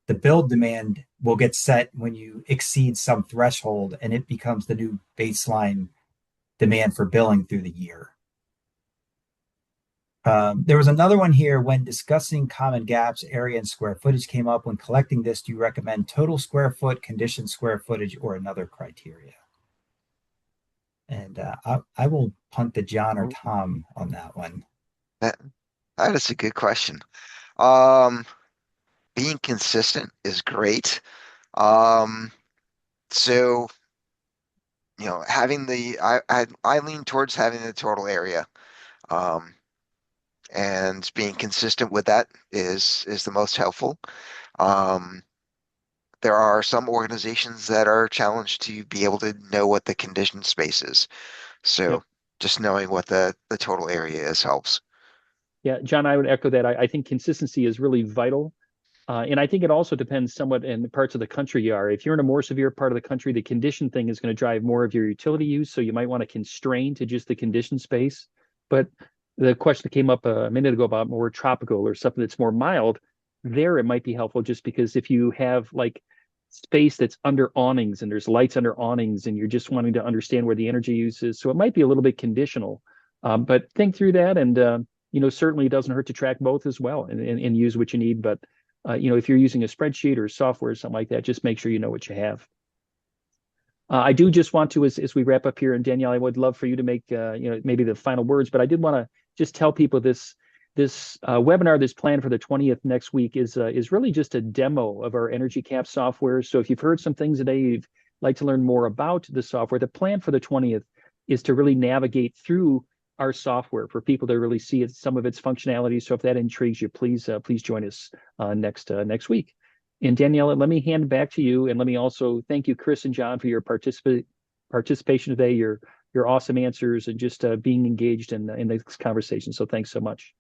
the build demand will get set when you exceed some threshold and it becomes the new baseline demand for billing through the year. There was another one here: when discussing common gaps, area and square footage came up. When collecting this, do you recommend total square foot, conditioned square footage, or another criteria? And I will punt to John or Tom on that one. That that is a good question. Um, Being consistent is great. Um, so having I lean towards having the total area. Um, and being consistent with that is the most helpful. Um, there are some organizations that are challenged to be able to know what the conditioned space is. Yep. So just knowing what the total area is helps. Yeah, John, I would echo that. I think consistency is really vital. And I think it also depends somewhat in the parts of the country you are. If you're in a more severe part of the country, the condition thing is going to drive more of your utility use. So you might want to constrain to just the conditioned space. But the question that came up a minute ago about more tropical or something that's more mild, there it might be helpful just because if you have like space that's under awnings and there's lights under awnings and you're just wanting to understand where the energy use is. So it might be a little bit conditional. But think through that and certainly it doesn't hurt to track both as well and use what you need. But if you're using a spreadsheet or software or something like that, just make sure you know what you have. I do just want to, as we wrap up here, and Danielle, I would love for you to make, maybe the final words, but I did want to just tell people this webinar that's planned for the 20th next week is really just a demo of our Energy Cap software. So if you've heard some things today, you'd like to learn more about the software, the plan for the 20th is to really navigate through our software for people to really see some of its functionality. So if that intrigues you, please join us next week. And Daniela, let me hand it back to you, and let me also thank you, Chris and John, for your participation today, your awesome answers, and just being engaged in this conversation. So thanks so much.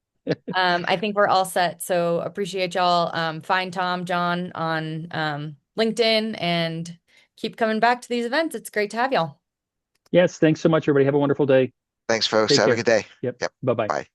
I think we're all set. So appreciate y'all. Find Tom, John on LinkedIn and keep coming back to these events. It's great to have y'all. Yes, thanks so much, everybody. Have a wonderful day. Thanks, folks. Take Have a care. good day. Yep. Yep. Bye-bye. Bye.